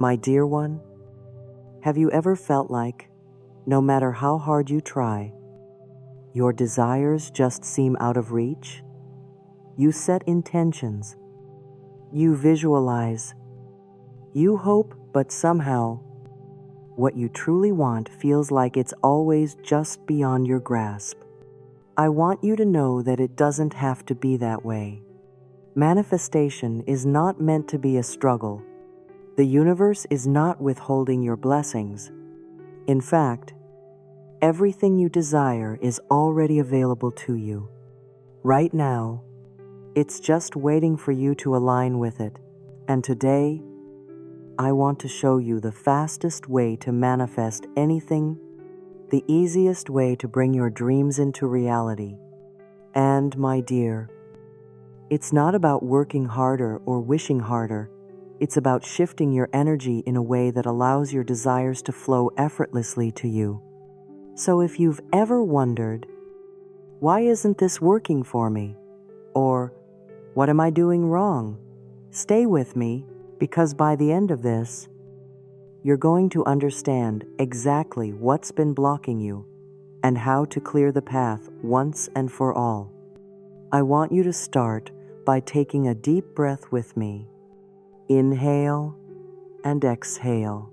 My dear one, have you ever felt like, no matter how hard you try, your desires just seem out of reach? You set intentions, you visualize, you hope, but somehow, what you truly want feels like it's always just beyond your grasp. I want you to know that it doesn't have to be that way. Manifestation is not meant to be a struggle. The universe is not withholding your blessings. In fact, everything you desire is already available to you. Right now, it's just waiting for you to align with it. And today, I want to show you the fastest way to manifest anything, the easiest way to bring your dreams into reality. And my dear, it's not about working harder or wishing harder. It's about shifting your energy in a way that allows your desires to flow effortlessly to you. So if you've ever wondered, why isn't this working for me? Or, what am I doing wrong? Stay with me, because by the end of this, you're going to understand exactly what's been blocking you and how to clear the path once and for all. I want you to start by taking a deep breath with me. Inhale and exhale.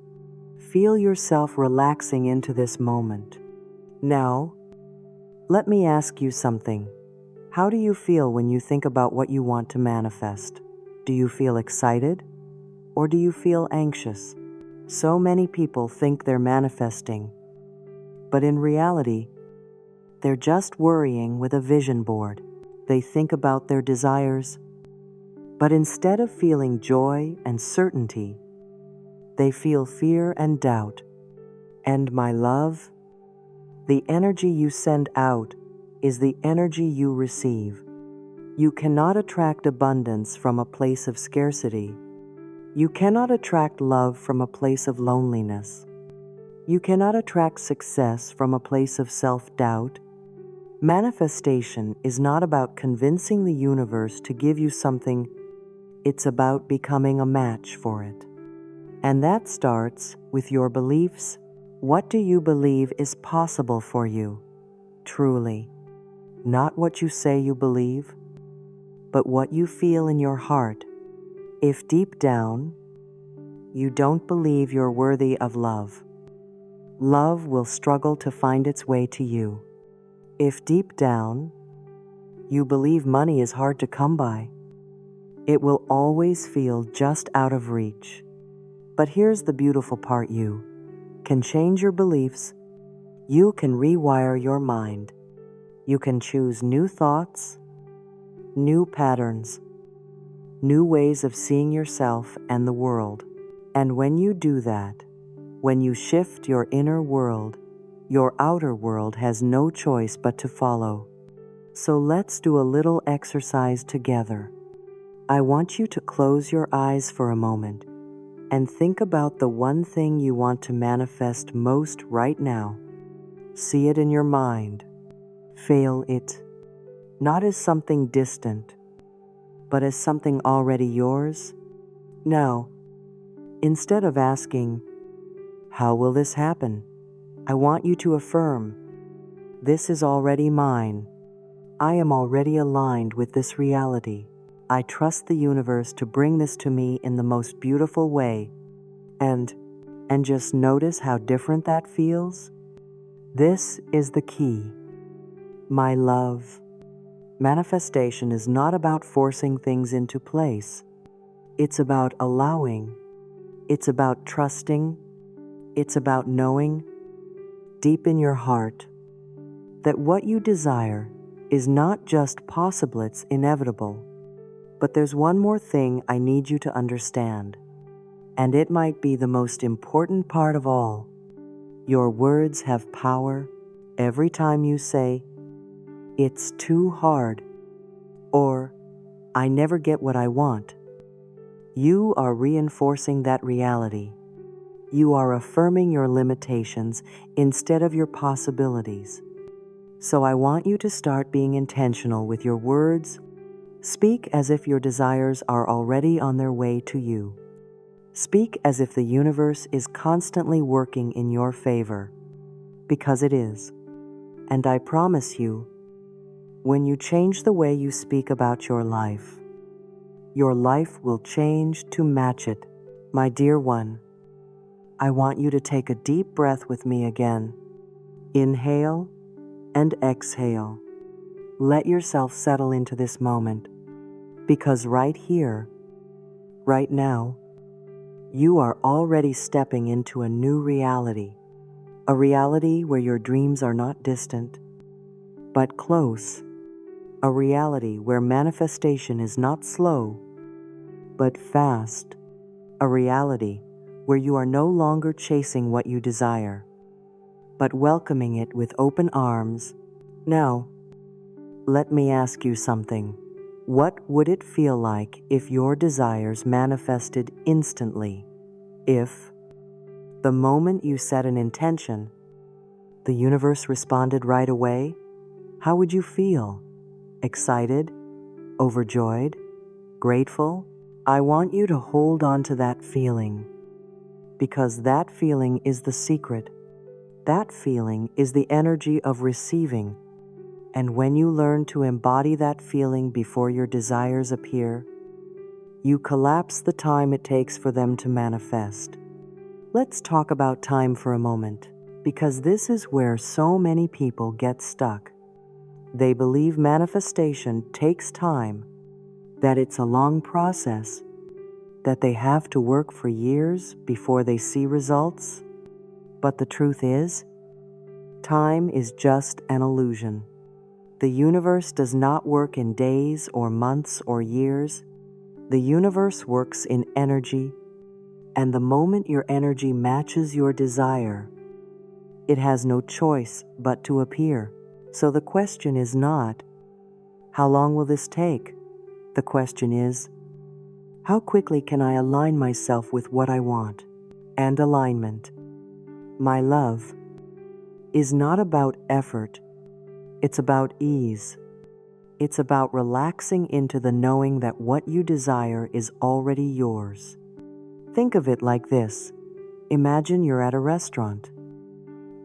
Feel yourself relaxing into this moment. Now, let me ask you something. How do you feel when you think about what you want to manifest? Do you feel excited? Or do you feel anxious? So many people think they're manifesting, but in reality, they're just worrying with a vision board. They think about their desires, but instead of feeling joy and certainty, they feel fear and doubt. And my love, the energy you send out is the energy you receive. You cannot attract abundance from a place of scarcity. You cannot attract love from a place of loneliness. You cannot attract success from a place of self-doubt. Manifestation is not about convincing the universe to give you something. It's about becoming a match for it. And that starts with your beliefs. What do you believe is possible for you, truly? Not what you say you believe, but what you feel in your heart. If deep down, you don't believe you're worthy of love, love will struggle to find its way to you. If deep down, you believe money is hard to come by, it will always feel just out of reach. But here's the beautiful part: you can change your beliefs. You can rewire your mind. You can choose new thoughts, new patterns, new ways of seeing yourself and the world. And when you do that, when you shift your inner world, your outer world has no choice but to follow. So let's do a little exercise together. I want you to close your eyes for a moment and think about the one thing you want to manifest most right now. See it in your mind. Feel it, not as something distant, but as something already yours. Now, instead of asking, how will this happen? I want you to affirm, this is already mine. I am already aligned with this reality. I trust the universe to bring this to me in the most beautiful way. And just notice how different that feels. This is the key. My love, manifestation is not about forcing things into place. It's about allowing. It's about trusting. It's about knowing deep in your heart that what you desire is not just possible, it's inevitable. But there's one more thing I need you to understand, and it might be the most important part of all. Your words have power. Every time you say, it's too hard, or I never get what I want, you are reinforcing that reality. You are affirming your limitations instead of your possibilities. So I want you to start being intentional with your words. Speak as if your desires are already on their way to you. Speak as if the universe is constantly working in your favor, because it is. And I promise you, when you change the way you speak about your life will change to match it. My dear one, I want you to take a deep breath with me again. Inhale and exhale. Let yourself settle into this moment, because right here, right now, you are already stepping into a new reality, a reality where your dreams are not distant, but close, a reality where manifestation is not slow, but fast, a reality where you are no longer chasing what you desire, but welcoming it with open arms. Now, let me ask you something. What would it feel like if your desires manifested instantly? If, the moment you set an intention, the universe responded right away? How would you feel? Excited? Overjoyed? Grateful? I want you to hold on to that feeling, because that feeling is the secret. That feeling is the energy of receiving. And when you learn to embody that feeling before your desires appear, you collapse the time it takes for them to manifest. Let's talk about time for a moment, because this is where so many people get stuck. They believe manifestation takes time, that it's a long process, that they have to work for years before they see results. But the truth is, time is just an illusion. The universe does not work in days or months or years. The universe works in energy, and the moment your energy matches your desire, it has no choice but to appear. So the question is not, how long will this take? The question is, how quickly can I align myself with what I want? And alignment, my love, is not about effort. It's about ease. It's about relaxing into the knowing that what you desire is already yours. Think of it like this. Imagine you're at a restaurant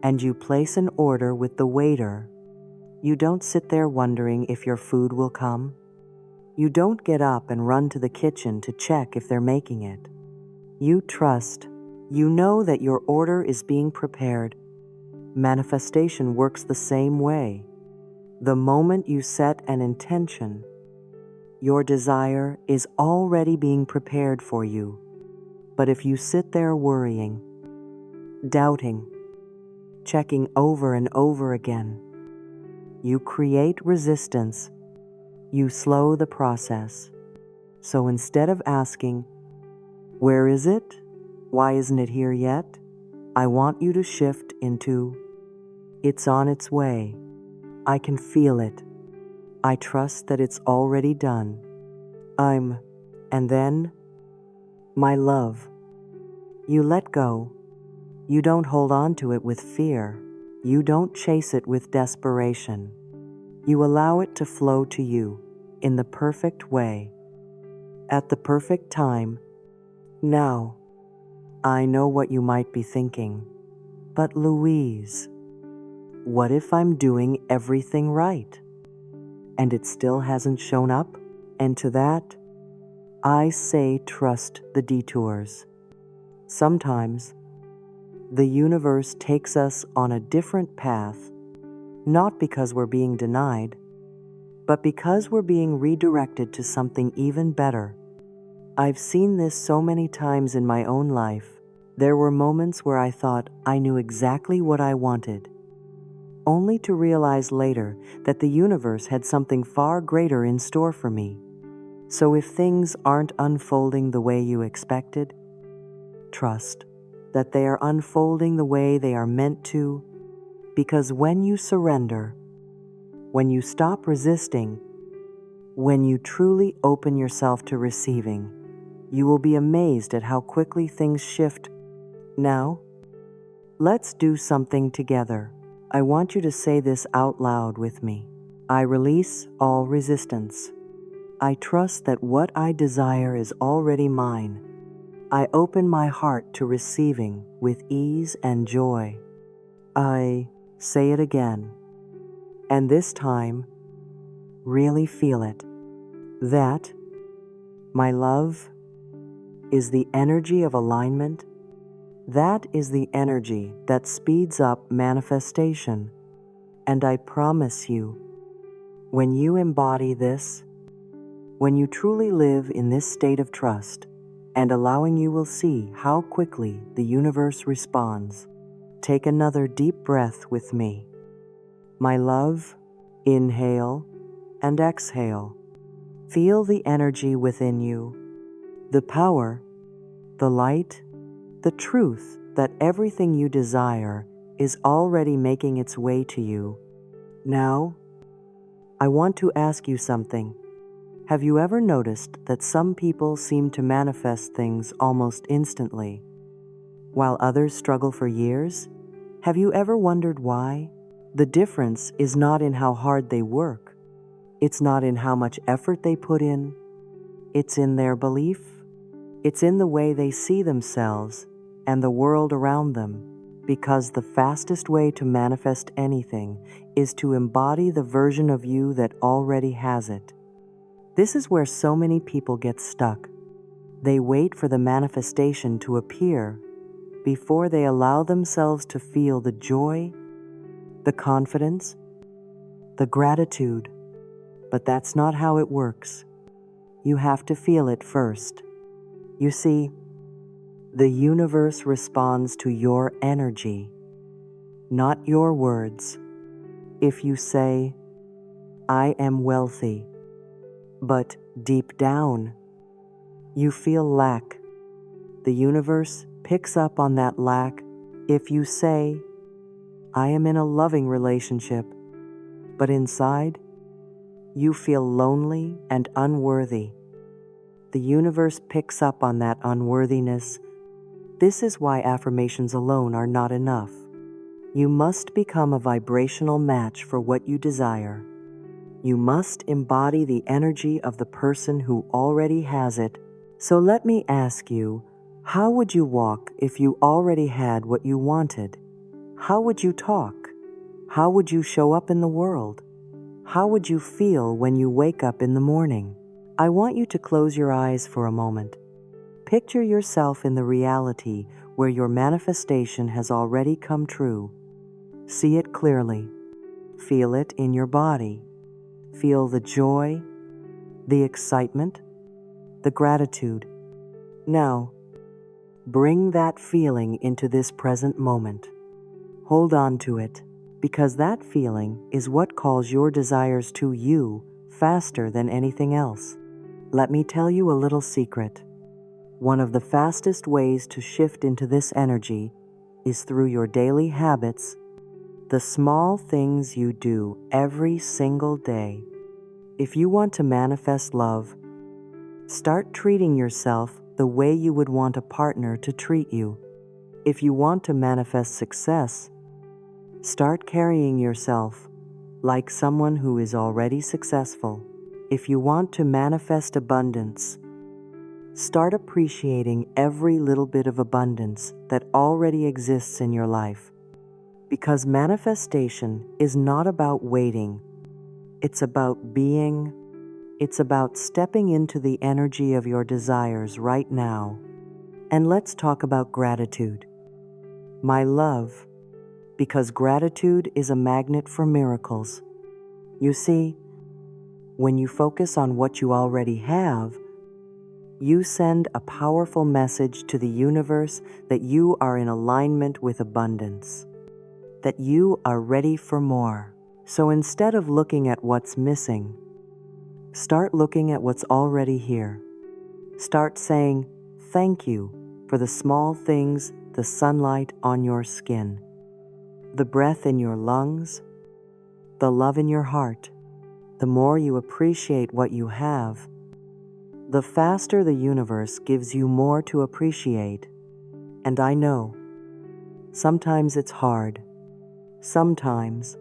and you place an order with the waiter. You don't sit there wondering if your food will come. You don't get up and run to the kitchen to check if they're making it. You trust. You know that your order is being prepared. Manifestation works the same way. The moment you set an intention, your desire is already being prepared for you. But if you sit there worrying, doubting, checking over and over again, you create resistance. You slow the process. So instead of asking, where is it? Why isn't it here yet? I want you to shift into, it's on its way. I can feel it. I trust that it's already done. And then, my love, you let go. You don't hold on to it with fear. You don't chase it with desperation. You allow it to flow to you in the perfect way, at the perfect time. Now, I know what you might be thinking, but Louise, what if I'm doing everything right and it still hasn't shown up? And to that, I say trust the detours. Sometimes, the universe takes us on a different path, not because we're being denied, but because we're being redirected to something even better. I've seen this so many times in my own life. There were moments where I thought I knew exactly what I wanted, only to realize later that the universe had something far greater in store for me. So if things aren't unfolding the way you expected, trust that they are unfolding the way they are meant to, because when you surrender, when you stop resisting, when you truly open yourself to receiving, you will be amazed at how quickly things shift. Now, let's do something together. I want you to say this out loud with me. I release all resistance. I trust that what I desire is already mine. I open my heart to receiving with ease and joy. I say it again, and this time, really feel it. That, my love, is the energy of alignment. That is the energy that speeds up manifestation. And I promise you, when you embody this, when you truly live in this state of trust and allowing, you will see how quickly the universe responds. Take another deep breath with me. My love, inhale and exhale. Feel the energy within you, the power, the light, the truth that everything you desire is already making its way to you. Now, I want to ask you something. Have you ever noticed that some people seem to manifest things almost instantly, while others struggle for years? Have you ever wondered why? The difference is not in how hard they work. It's not in how much effort they put in. It's in their belief. It's in the way they see themselves and the world around them. Because the fastest way to manifest anything is to embody the version of you that already has it. This is where so many people get stuck. They wait for the manifestation to appear before they allow themselves to feel the joy, the confidence, the gratitude. But that's not how it works. You have to feel it first. You see, the universe responds to your energy, not your words. If you say, I am wealthy, but deep down, you feel lack, the universe picks up on that lack. If you say, I am in a loving relationship, but inside, you feel lonely and unworthy, the universe picks up on that unworthiness. This is why affirmations alone are not enough. You must become a vibrational match for what you desire. You must embody the energy of the person who already has it. So let me ask you, how would you walk if you already had what you wanted? How would you talk? How would you show up in the world? How would you feel when you wake up in the morning? I want you to close your eyes for a moment. Picture yourself in the reality where your manifestation has already come true. See it clearly. Feel it in your body. Feel the joy, the excitement, the gratitude. Now, bring that feeling into this present moment. Hold on to it, because that feeling is what calls your desires to you faster than anything else. Let me tell you a little secret. One of the fastest ways to shift into this energy is through your daily habits, the small things you do every single day. If you want to manifest love, start treating yourself the way you would want a partner to treat you. If you want to manifest success, start carrying yourself like someone who is already successful. If you want to manifest abundance, start appreciating every little bit of abundance that already exists in your life. Because manifestation is not about waiting. It's about being. It's about stepping into the energy of your desires right now. And let's talk about gratitude. My love, because gratitude is a magnet for miracles. You see, when you focus on what you already have, you send a powerful message to the universe that you are in alignment with abundance, that you are ready for more. So instead of looking at what's missing, start looking at what's already here. Start saying thank you for the small things, the sunlight on your skin, the breath in your lungs, the love in your heart. The more you appreciate what you have, the faster the universe gives you more to appreciate. And I know, sometimes it's hard. Sometimes,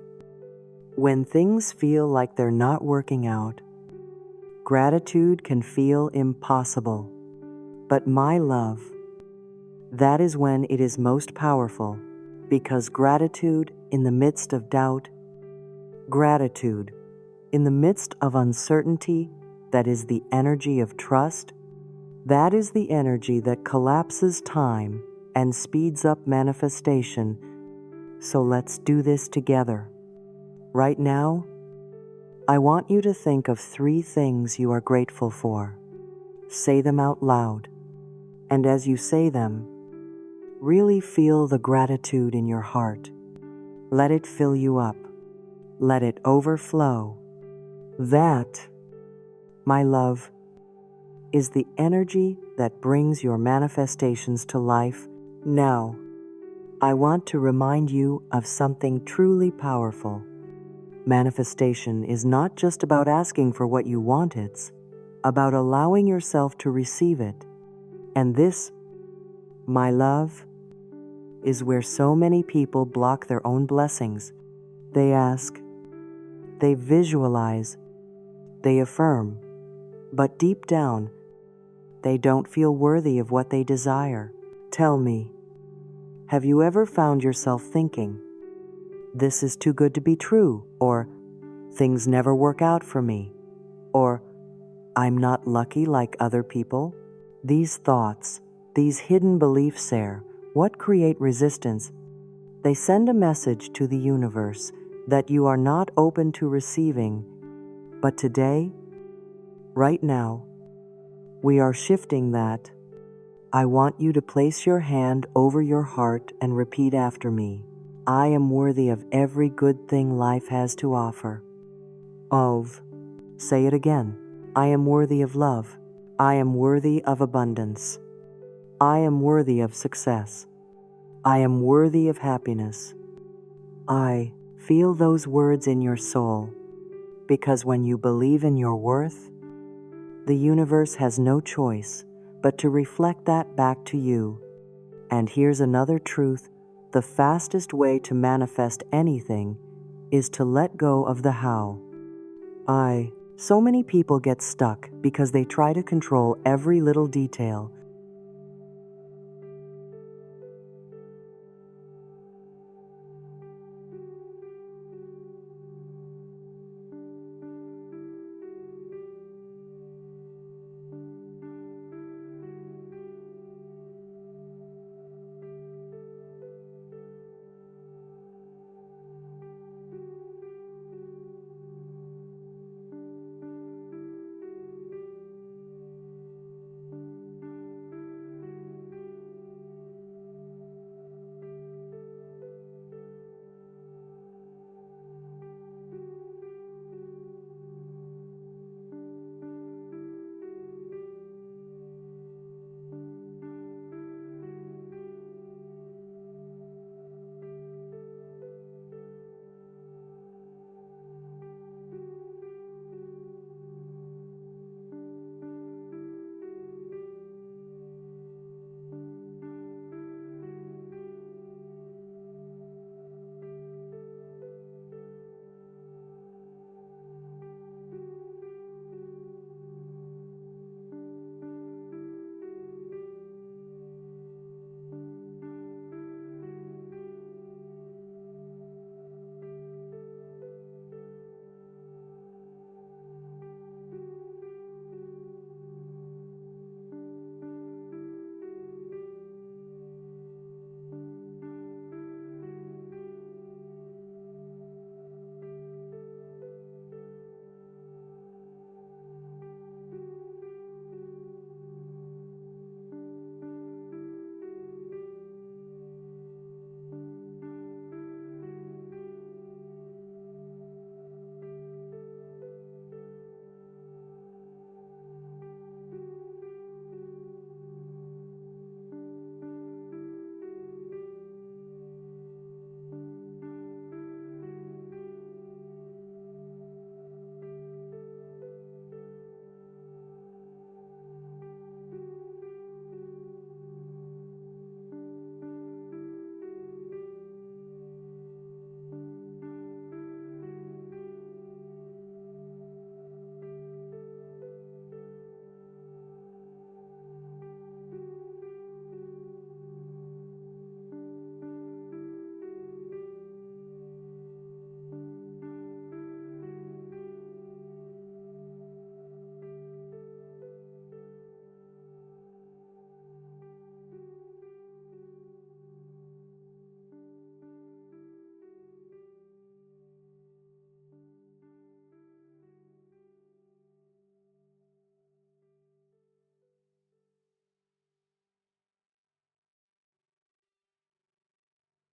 when things feel like they're not working out, gratitude can feel impossible. But my love, That is when it is most powerful, because gratitude in the midst of doubt, gratitude in the midst of uncertainty, that is the energy of trust. That is the energy that collapses time and speeds up manifestation. So let's do this together. Right now, I want you to think of 3 things you are grateful for. Say them out loud. And as you say them, really feel the gratitude in your heart. Let it fill you up. Let it overflow. That, my love, is the energy that brings your manifestations to life. Now, I want to remind you of something truly powerful. Manifestation is not just about asking for what you want, it's about allowing yourself to receive it. And this, my love, is where so many people block their own blessings. They ask, they visualize, they affirm, but deep down, they don't feel worthy of what they desire. Tell me, have you ever found yourself thinking, this is too good to be true, or things never work out for me, or I'm not lucky like other people? These thoughts, these hidden beliefs there, what create resistance? They send a message to the universe that you are not open to receiving. But today, right now, we are shifting that. I want you to place your hand over your heart and repeat after me. I am worthy of every good thing life has to offer. Of. Say it again. I am worthy of love. I am worthy of abundance. I am worthy of success. I am worthy of happiness. I feel those words in your soul, because when you believe in your worth, the universe has no choice but to reflect that back to you. And here's another truth. The fastest way to manifest anything is to let go of the how. So many people get stuck because they try to control every little detail.